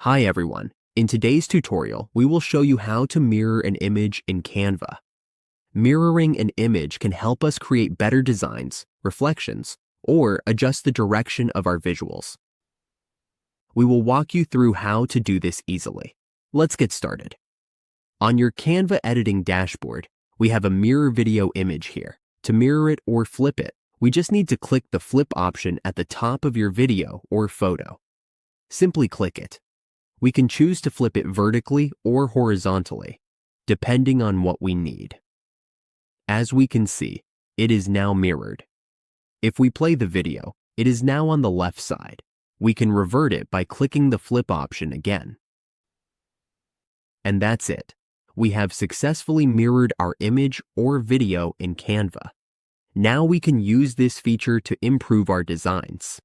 Hi everyone. In today's tutorial, we will show you how to mirror an image in Canva. Mirroring an image can help us create better designs, reflections, or adjust the direction of our visuals. We will walk you through how to do this easily. Let's get started. On your Canva editing dashboard, we have a mirror video image here. To mirror it or flip it, we just need to click the flip option at the top of your video or photo. Simply click it. We can choose to flip it vertically or horizontally, depending on what we need. As we can see, it is now mirrored. If we play the video, it is now on the left side. We can revert it by clicking the flip option again. And that's it. We have successfully mirrored our image or video in Canva. Now we can use this feature to improve our designs.